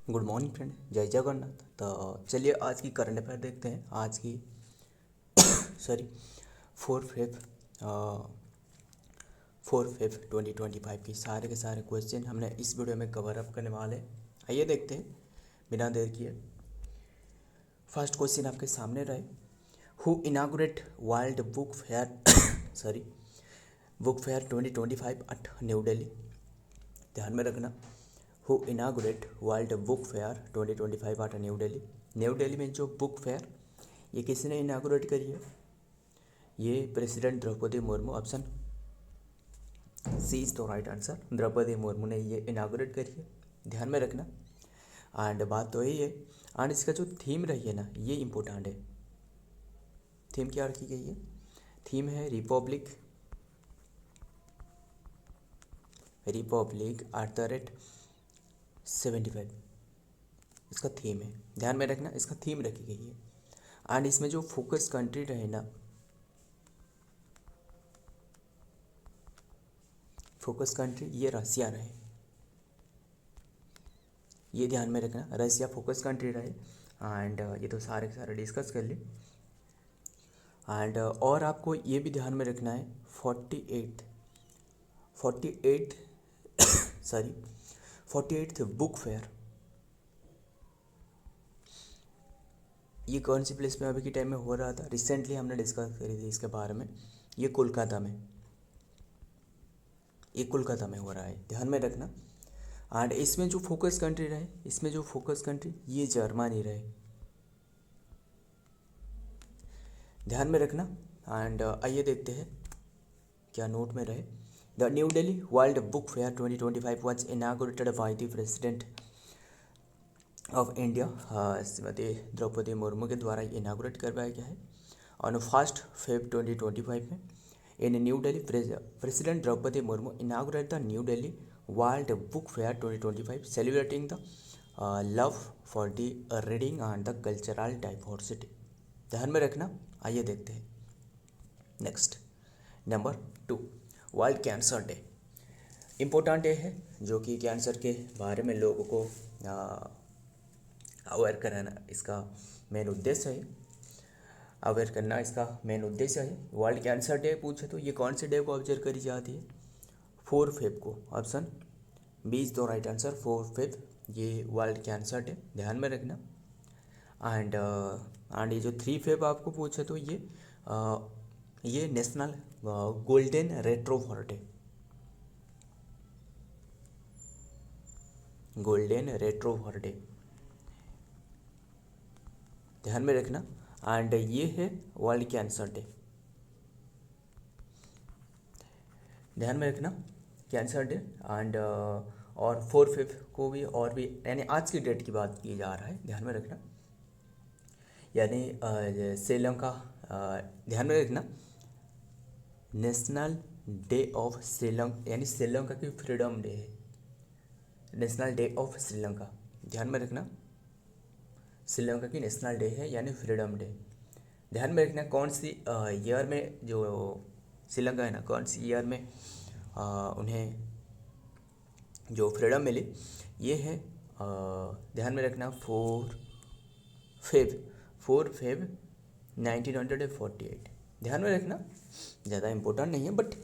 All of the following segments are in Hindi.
गुड मॉर्निंग फ्रेंड, जय जगन्नाथ। तो चलिए आज की करंट अफेयर देखते हैं। आज की सॉरी 4 फेब 2025 की सारे के सारे क्वेश्चन हमने इस वीडियो में कवर अप करने वाले हैं। आइए देखते हैं बिना देर किए। फर्स्ट क्वेश्चन आपके सामने रहे, who inaugurate world book fair sorry book fair 2025 at New Delhi. ध्यान में रखना, who inaugurate world book fair 2025 at New Delhi. New Delhi में जो बुक फेयर ये किसने इनागुरेट करी है? ये president Draupadi Murmu. Option C is the right answer. Droupadi Murmu ने ये इनागुरेट करी है, ध्यान में रखना। एंड बात तो यही है। एंड इसका जो थीम रही है ना, ये इम्पोर्टेंट है। थीम क्या रखी गई है? थीम है रिपब्लिक @75। इसका थीम है, ध्यान में रखना, इसका थीम रखी गई है। एंड इसमें जो फोकस कंट्री रहे ना, फोकस कंट्री ये रसिया रहे, ये ध्यान में रखना, रसिया फोकस कंट्री रहे। एंड ये तो सारे के सारे डिस्कस कर ली। एंड और आपको ये भी ध्यान में रखना है 48th बुक फेयर ये कौन सी प्लेस में अभी के टाइम में हो रहा था? रिसेंटली हमने डिस्कस करी थी इसके बारे में। ये कोलकाता में हो रहा है, ध्यान में रखना। एंड इसमें जो फोकस कंट्री रहे, ये जर्मनी रहे, ध्यान में रखना। एंड आइए देखते हैं क्या नोट में रहे। The New Delhi world book fair 2025 was inaugurated by the president of India, Shrimati Droupadi Murmu के द्वारा इनागुरेट करवाया गया है ऑन 1 फेब 2025 में। In New Delhi president Draupadi Murmu inaugurate the New Delhi world book fair 2025 celebrating the love for the reading and the cultural diversity. ध्यान में रखना। आइए देखते हैं next. Number 2, world cancer day. Important day है जो कि कैंसर के बारे में लोगों को अवेयर कराना इसका मेन उद्देश्य है। अवेयर करना इसका मेन उद्देश्य है। वर्ल्ड कैंसर डे पूछे तो ये कौन से डे को ऑब्जर्व करी जाती है? 4 फेब को। Option B is the right answer. 4 Feb ये वर्ल्ड कैंसर डे, ध्यान में रखना। एंड ये जो 3 फेब आपको पूछे तो ये national golden retriever day, golden retriever day, ध्यान में रखना। एंड ये है वर्ल्ड कैंसर डे, ध्यान में रखना, कैंसर डे। एंड और 4 फेब को भी, और भी यानी आज की डेट की बात की जा रहा है, ध्यान में रखना। यानी श्रीलंका, ध्यान में रखना, नेशनल डे ऑफ श्रीलंका, यानी श्रीलंका की फ्रीडम डे है, नेशनल डे ऑफ श्रीलंका, ध्यान में रखना। श्रीलंका की नेशनल डे है यानी फ्रीडम डे, ध्यान में रखना। कौन सी ईयर में जो श्रीलंका है ना, कौन सी ईयर में उन्हें जो फ्रीडम मिली, ये है ध्यान में रखना 4 फेब 1948, ध्यान में रखना। ज़्यादा इम्पोर्टेंट नहीं है बट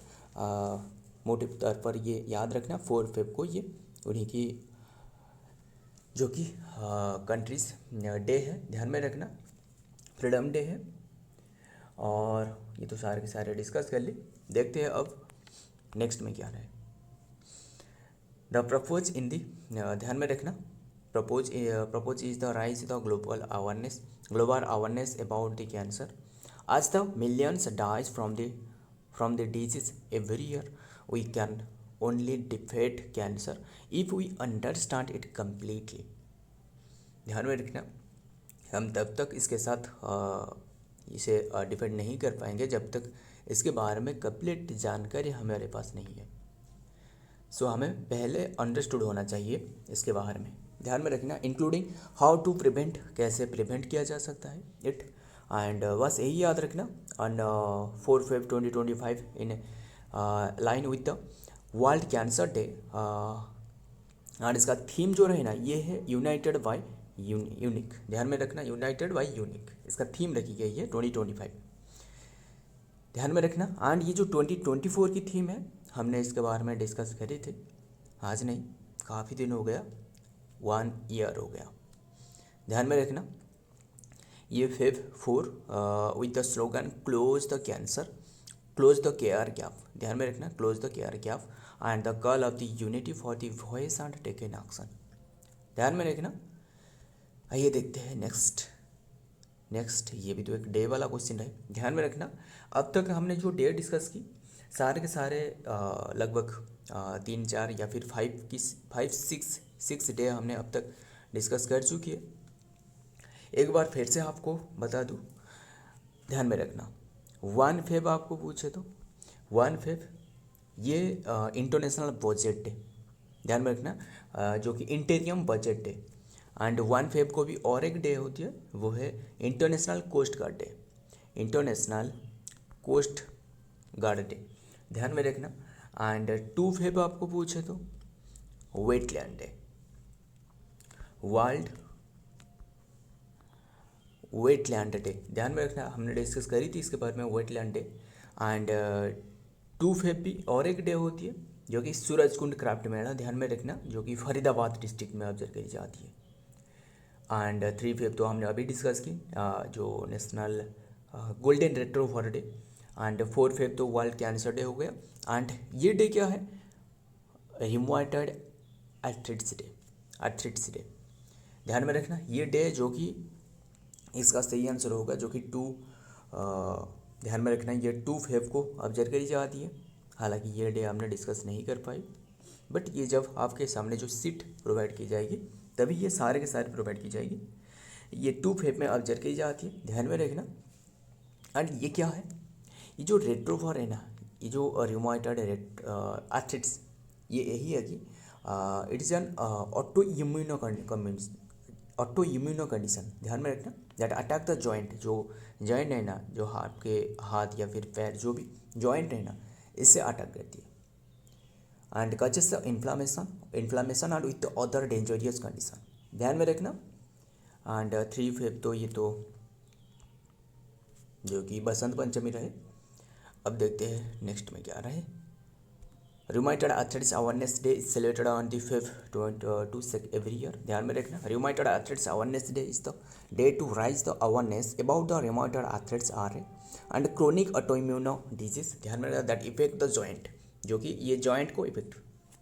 मोटिव तौर पर ये याद रखना। 4 फेब को ये उन्हीं की जो कि कंट्रीज डे है, ध्यान में रखना, फ्रीडम डे है। और ये तो सारे के सारे डिस्कस कर ली। देखते हैं अब नेक्स्ट में क्या रहे। द प्रपोज इन दी, ध्यान में रखना, purpose is the raise the global awareness about the cancer. As the millions dies from the disease every year, we can only defeat cancer if we understand it completely. ध्यान में रखना, हम तब तक इसके साथ इसे डिफेंड नहीं कर पाएंगे जब तक इसके बारे में कंप्लीट जानकारी हमारे पास नहीं है। सो हमें पहले अंडरस्टूड होना चाहिए इसके बारे में, ध्यान में रखना, इंक्लूडिंग हाउ टू प्रिवेंट, कैसे प्रिवेंट किया जा सकता है इट। एंड बस यही याद रखना। On 4 Feb 2025 in line with the world cancer day, और इसका थीम जो रहे ना ये है यूनाइटेड बाय यूनिक। ध्यान में रखना, यूनाइटेड बाय यूनिक इसका थीम रखी गई है 2025। ध्यान में रखना। एंड ये जो 2024 की थीम है हमने इसके बारे में डिस्कस करी थी, आज नहीं काफ़ी दिन हो गया, 1 ईयर हो गया। ध्यान में रखना ये Feb 4 with the slogan close the cancer, close the care gap. ध्यान में रखना close the care gap and the call of the unity for the voice and take in action. ध्यान में रखना। आइए देखते हैं नेक्स्ट ये भी तो एक डे वाला क्वेश्चन है। ध्यान में रखना अब तक हमने जो डे डिस्कस की सारे के सारे लगभग 3-4 या फिर 5-6 डे हमने अब तक डिस्कस कर चुकी है। एक बार फिर से आपको बता दूं, ध्यान में रखना 1 फेब आपको पूछे तो 1 फेब ये इंटरनेशनल बजट डे। ध्यान में रखना जो कि interim budget day. And 1 Feb को भी और एक डे होती है, वो है international coast guard day, international coast guard day. ध्यान में रखना। एंड 2 फेब आपको पूछे तो wetland day, world wetland day. ध्यान में रखना हमने डिस्कस करी थी इसके बारे में वेटलैंड डे। एंड 2 फेब भी और एक डे होती है जो कि सूरजकुंड क्राफ्ट मेला। ध्यान में रखना जो कि फरीदाबाद डिस्ट्रिक्ट में ऑब्जर्व करी जाती है। एंड 3 फेब तो हमने अभी डिस्कस की जो national golden retriever day. And 4 Feb तो वर्ल्ड कैंसर डे हो गया। एंड ये डे क्या है, रिमोटेड आर्थराइटिस डे। ध्यान में रखना ये डे जो कि इसका सही आंसर होगा जो कि 2 ध्यान में रखना ये 2 फेब को ऑब्जर्व करी जाती है। हालांकि ये डे हमने डिस्कस नहीं कर पाई, बट ये जब आपके सामने जो सीट प्रोवाइड की जाएगी तभी ये सारे के सारे प्रोवाइड की जाएगी। ये 2 फेब में ऑब्जर्व करी जाती है, ध्यान में रखना। एंड ये क्या है, ये जो रेट्रोवर है ना, ये जो रिमोटेड आर्थराइटिस ये यही है कि it is an auto immuno condition. ध्यान में रखना दैट अटैक द जॉइंट, जो जॉइंट है ना, जो आपके हाथ या फिर पैर जो भी जॉइंट है ना इससे अटैक करती है। And causes the inflammation and with other dangerous condition. ध्यान में रखना। एंड 3 फेब तो ये तो जो कि बसंत पंचमी रहे। अब देखते हैं नेक्स्ट में क्या रहे। Rheumatoid arthritis awareness day is celebrated on the 5th to every year. ध्यान में रखना rheumatoid arthritis awareness day is the day to raise the awareness about the rheumatoid arthritis RA and chronic autoimmune disease. ध्यान में रखना that affect the joint, जो कि ये जॉइंट को इफेक्ट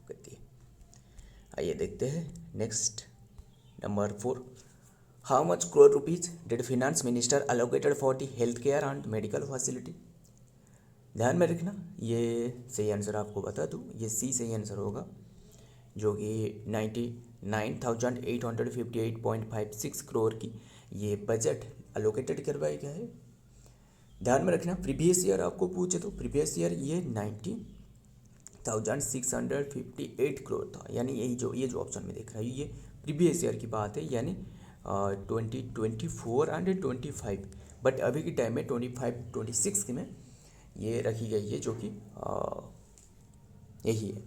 करती है। आइए देखते हैं next number 4। How much crore rupees did finance minister allocated for the health care and medical facility? ध्यान में रखना ये सही आंसर आपको बता दूँ, ये सी सही आंसर होगा जो कि 99,858.56 करोड़ की ये बजट अलोकेटेड करवाया गया है। ध्यान में रखना प्रीवियस ईयर आपको पूछे तो प्रीवियस ईयर ये 90,658 करोड़ था, यानी ये जो ऑप्शन में देख रहा है ये प्रीवियस ईयर की बात है, यानी 2024 एंड 25। बट अभी के टाइम में 25-26 में ये रखी गई है जो कि यही है।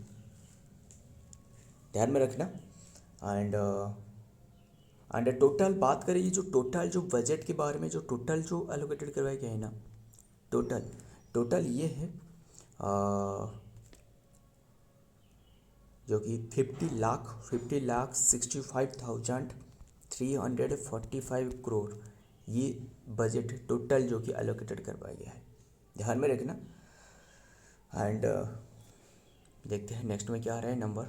ध्यान में रखना। एंड टोटल बात करें, ये जो टोटल जो बजट के बारे में जो टोटल जो एलोकेटेड करवाया गया है ना, टोटल ये है जो कि 50,65,345 करोड़ ये बजट टोटल जो कि एलोकेटेड करवाया गया है। ध्यान में रखना। एंड देखते हैं नेक्स्ट में क्या आ रहा है number.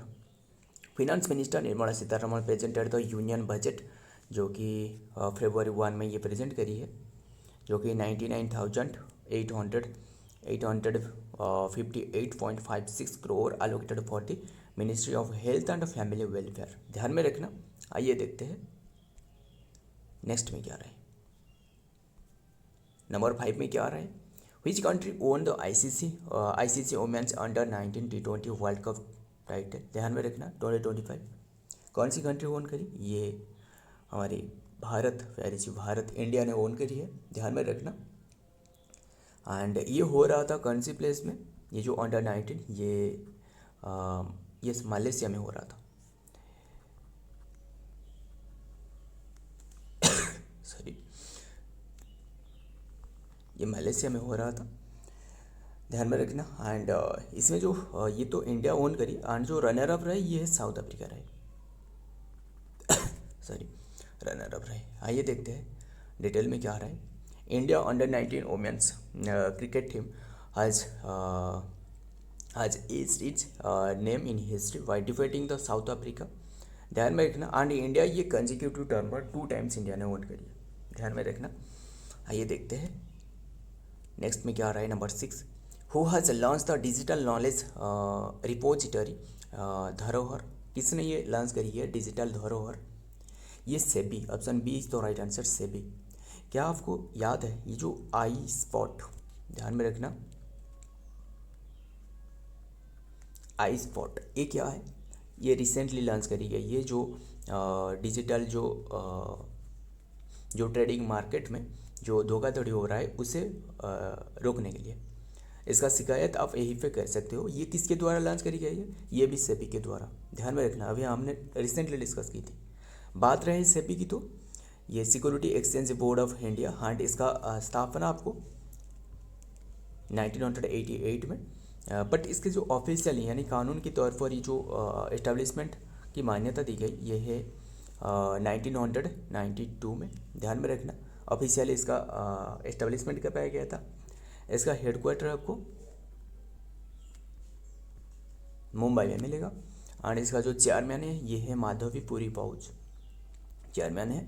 Finance minister Nirmala Sitharaman presented the union budget, जो कि February 1 में ये प्रेजेंट करी है, जो कि 99,858.56 crore allocated for the ministry of health and family welfare. ध्यान में रखना। आइए देखते हैं नेक्स्ट में क्या रहा है। नंबर 5 में क्या आ रहा है। Which country won the ICC Women's Under-19 T20 world cup title? ध्यान में रखना 2025 कौन सी कंट्री ओन करी, ये हमारी भारत इंडिया ने ओन करी है। ध्यान में रखना। एंड ये हो रहा था कौन सी प्लेस में, ये जो Under-19 ये मालयेशिया में हो रहा था। सॉरी, ये मलेशिया में हो रहा था, ध्यान में रखना। एंड इसमें जो ये तो इंडिया ओन करी, एंड जो रनर अप रहे ये है साउथ अफ्रीका रहे, सॉरी रनर अप रहे। आइए देखते हैं डिटेल में क्या आ रहा है। India under 19 women's cricket team has eased its name in history by defeating the South Africa। ध्यान में रखना। एंड इंडिया ये कंजिक्यूटिव टर्म पर 2 टाइम्स इंडिया ने वोट करी है, ध्यान में रखना। आइए देखते हैं नेक्स्ट में क्या आ रहा है। Number 6, who has launch the digital knowledge repository Dharohar. किसने ये लॉन्च करी है डिजिटल धरोहर? ये SEBI, option B is the right answer, SEBI. क्या आपको याद है ये जो आई स्पॉट, ध्यान में रखना, आई स्पॉट ये क्या है? ये रिसेंटली लॉन्च करी गई है जो डिजिटल जो ट्रेडिंग मार्केट में जो धोखाधड़ी हो रहा है उसे रोकने के लिए। इसका शिकायत आप यहीं पे कर सकते हो। ये किसके द्वारा लॉन्च करी गई है? ये भी सेबी के द्वारा, ध्यान में रखना। अभी हमने रिसेंटली डिस्कस की थी। बात रहे सेबी की, तो ये security exchange board of India, and इसका स्थापना आपको 1988 में, बट इसके जो ऑफिशियल यानी कानून के तौर पर ये जो इस्टेब्लिशमेंट की मान्यता दी गई ये है 1992 में, ध्यान में रखना। ऑफिशियली इसका इस्टेब्लिशमेंट कब पाया गया था? इसका हेडक्वार्टर आपको मुंबई में मिलेगा, और इसका जो चेयरमैन है ये है माधवीपुरी पाउच, चेयरमैन है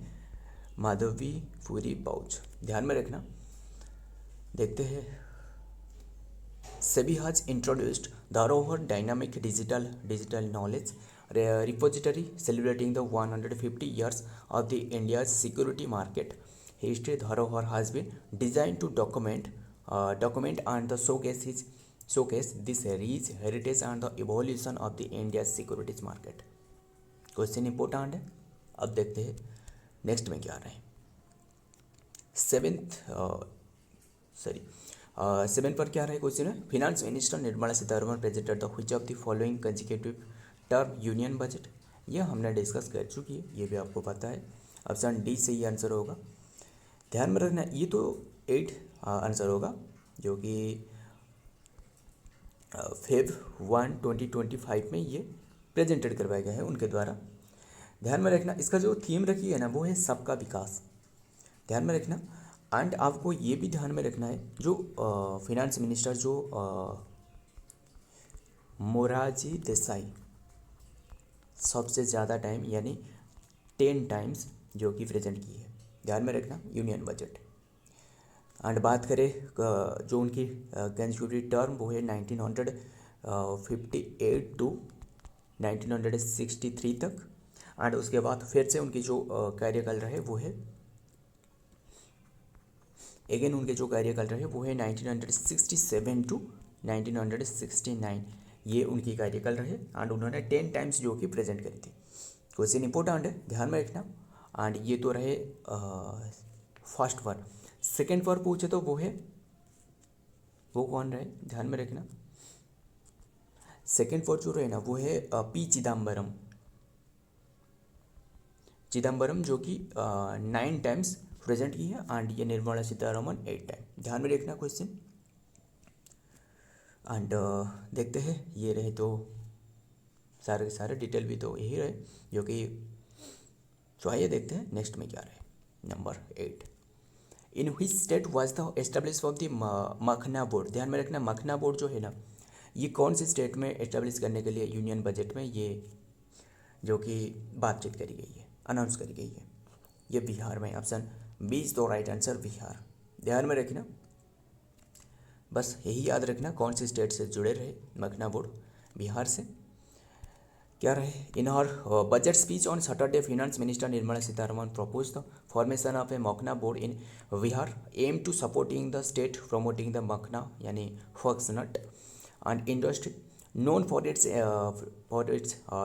माधवीपुरी पाउच, ध्यान में रखना। देखते हैं SEBI has introduced Dharohar Dynamic Digital Knowledge Repository celebrating the 150 years of the India's security market history. Dharohar has been designed to document and the showcase this rich heritage and the evolution of the India's securities market. Question important है। अब देखते हैं नेक्स्ट में क्या आ रहा है। 7 पर क्या रहा है क्वेश्चन है। Finance minister Nirmala Sitharaman presented the which of the following consecutive term union budget. यह हमने डिस्कस कर चुकी है, ये भी आपको पता है। ऑप्शन डी से ही आंसर होगा, ध्यान में रखना। ये तो 8 आंसर होगा जो कि Feb 1, 2025 में ये प्रेजेंटेड करवाया गया है उनके द्वारा, ध्यान में रखना। इसका जो थीम रखी है ना वो है सबका विकास, ध्यान में रखना। एंड आपको ये भी ध्यान में रखना है जो फिनांस मिनिस्टर जो मोरारजी देसाई सबसे ज़्यादा टाइम यानी 10 टाइम्स जो कि प्रेजेंट की है, ध्यान में रखना यूनियन बजट। एंड बात करें जो उनकी कंसेक्यूटिव टर्म वो है 1958 टू 1963 तक। एंड उसके बाद फिर से उनकी जो कार्यकाल रहे वो है अगेन उनके जो कार्यकाल रहे वो है 1967 टू 1969, ये उनकी कार्यकाल रहे। एंड उन्होंने 10 टाइम्स जो कि प्रेजेंट करी थी। क्वेश्चन इंपॉर्टेंट है, ध्यान में रखना। एंड ये तो रहे फर्स्ट पर। सेकेंड पर पूछे तो वो कौन रहे, ध्यान में रखना। सेकेंड पर जो रहे ना वो है पी चिदम्बरम जो कि 9 टाइम्स प्रेजेंट की है। एंड ये निर्मला सीतारमण 8 टाइम, ध्यान में रखना क्वेश्चन। एंड देखते हैं ये रहे तो सारे के सारे डिटेल भी तो यही रहे जो कि। तो आइए देखते हैं नेक्स्ट में क्या रहे। Number 8, in which state was the establish of the मखना बोर्ड। ध्यान में रखना, मखना बोर्ड जो है ना ये कौन से स्टेट में एस्टेब्लिश करने के लिए यूनियन बजट में ये जो कि बातचीत करी गई है, अनाउंस करी गई है। ये बिहार में, option B is the right answer, Bihar, ध्यान में रखना। बस यही याद रखना कौन से स्टेट से जुड़े रहे मखना बोर्ड, बिहार से। क्या रहे, in her budget speech on Saturday finance minister Nirmala Sitharaman propose the formation of a makhana board in Bihar aim to supporting the state promoting the makhana यानी foxnut and industry known for its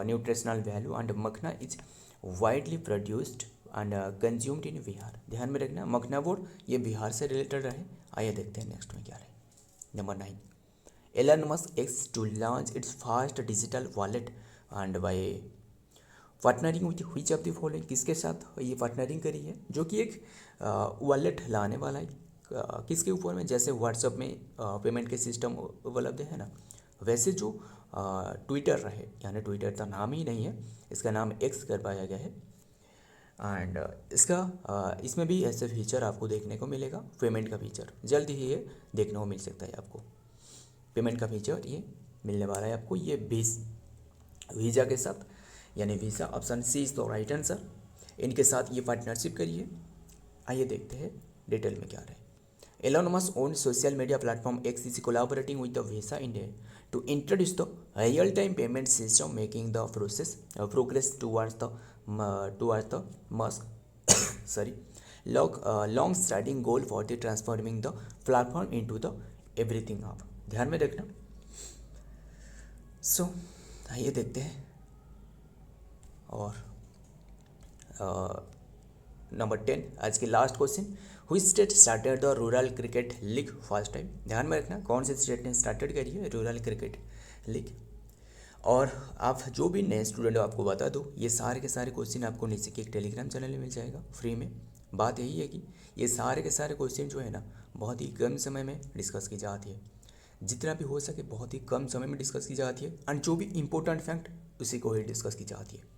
nutritional value and makhna is widely produced and consumed in Bihar. ध्यान में रखना मखना बोर्ड ये बिहार से रिलेटेड रहे। आइए देखते हैं नेक्स्ट में क्या रहे। Number 9, Elon Musk X to launch its first digital wallet and by partnering with which of the following, किसके साथ ये पार्टनरिंग करी है, जो कि एक वॉलेट लाने वाला है किसके ऊपर में, जैसे व्हाट्सएप में पेमेंट के सिस्टम उपलब्ध है ना, वैसे जो ट्विटर रहे, यानी ट्विटर का नाम ही नहीं है, इसका नाम एक्स कर पाया गया है। एंड इसमें भी ऐसे फीचर आपको देखने को मिलेगा, पेमेंट का फीचर जल्द ही ये देखने को मिल सकता है आपको। पेमेंट का फीचर ये मिलने वाला है आपको, ये वीज़ा के साथ, यानी visa option C is the right answer. इनके साथ ये पार्टनरशिप करिए। आइए देखते हैं डिटेल में क्या रहे। Elon Musk owns social media platform X is collaborating with the Visa India to introduce the real-time payment system, making the progress towards the Musk sorry long-standing goal for the transforming the platform into the everything hub। ध्यान में रखना। आइए देखते हैं। और नंबर 10 आज की last question, which state started the rural cricket league first time. ध्यान में रखना कौन से स्टेट ने स्टार्टेड करी है रूरल क्रिकेट लीग। और आप जो भी नए स्टूडेंट हो आपको बता दो, ये सारे के सारे क्वेश्चन आपको नीचे के एक टेलीग्राम चैनल में मिल जाएगा फ्री में। बात यही है कि ये सारे के सारे क्वेश्चन जो है ना बहुत ही कम समय में डिस्कस की जाती है, जितना भी हो सके बहुत ही कम समय में डिस्कस की जाती है, एंड जो भी इम्पोर्टेंट फैक्ट उसी को ही डिस्कस की जाती है।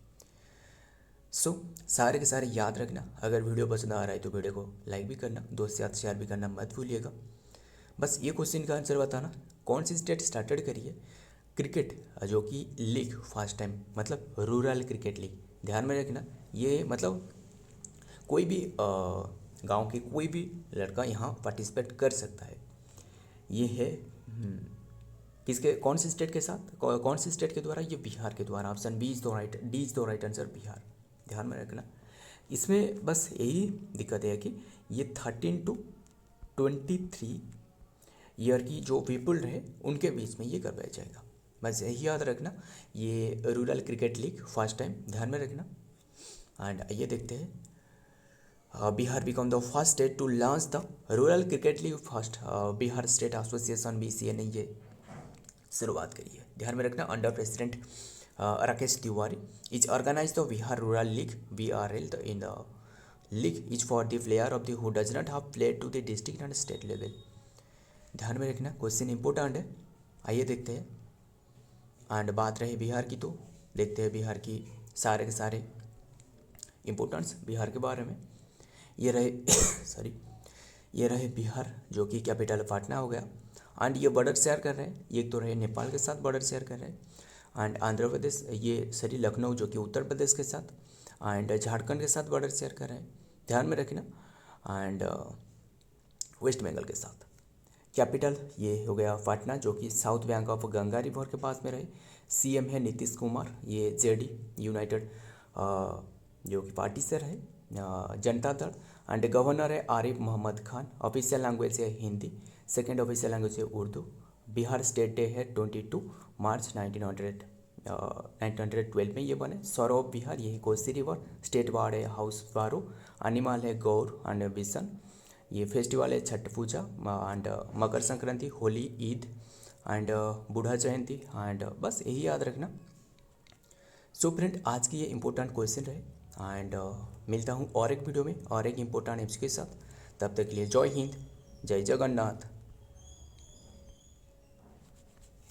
सारे के सारे याद रखना। अगर वीडियो पसंद आ रहा है तो वीडियो को लाइक भी करना, दोस्त से शेयर भी करना मत भूलिएगा। बस ये क्वेश्चन का आंसर बताना, कौन सी स्टेट स्टार्टेड करी है क्रिकेट जो कि लीग फर्स्ट टाइम, मतलब रूरल क्रिकेट लीग। ध्यान में रखना, ये मतलब कोई भी गांव के कोई भी लड़का यहाँ पार्टिसिपेट कर सकता है। ये है किसके, कौन से स्टेट के साथ, कौन से स्टेट के द्वारा, ये बिहार के द्वारा। Option B is the right, D is the right answer, Bihar. ध्यान में रखना। इसमें बस यही दिक्कत है कि ये 13 to 23 ईयर की जो पीपल रहे उनके बीच में ये करवाया जाएगा। बस यही याद रखना, ये rural cricket league first time, ध्यान में रखना। एंड आइए देखते हैं, Bihar become the first state to launch the rural cricket league first. Bihar state association BCA ने ये शुरुआत करी है। ध्यान में रखना, under president Rakesh Tiwari is organize the Bihar rural league BRL। In the league is for the player of the who does not have played to the district and state level. ध्यान में रखना, क्वेश्चन इंपॉर्टेंट है। आइए देखते हैं। एंड बात रही बिहार की तो देखते हैं बिहार की सारे के सारे इम्पोर्टेंट्स बिहार के बारे में। ये रहे ये रहे बिहार जो कि कैपिटल पटना हो गया। एंड ये बॉर्डर शेयर कर रहे हैं, ये तो रहे नेपाल के साथ बॉर्डर शेयर कर रहे हैं। एंड आंध्र प्रदेश, ये लखनऊ जो कि उत्तर प्रदेश के साथ, एंड झारखंड के साथ बॉर्डर शेयर कर रहे हैं। ध्यान में रखना। एंड वेस्ट बंगाल के साथ। कैपिटल ये हो गया पटना जो कि south bank of Ganga river के पास में रहे। CM है नीतीश कुमार, ये JD यूनाइटेड जो कि पार्टी से रहे, जनता दल। एंड गवर्नर है आरिफ मोहम्मद खान। ऑफिशियल लैंग्वेज है हिंदी, सेकेंड ऑफिशियल लैंग्वेज है उर्दू। बिहार स्टेट डे है 22 मार्च 1912 में ये बने। सौरभ बिहार, यही कोसी रिवर। स्टेट वार्ड है हाउस बारो। एनिमल है गौर एंड बिसन। ये फेस्टिवल है Chhath Puja and Makar Sankranti, Holi, Eid and Buddha Jayanti. And बस यही याद रखना। फ्रेंड, आज की ये इंपॉर्टेंट क्वेश्चन रहे। एंड मिलता हूँ और एक वीडियो में और एक इम्पोर्टेंट एप्स के साथ। तब तक के लिए जय हिंद, जय जगन्नाथ।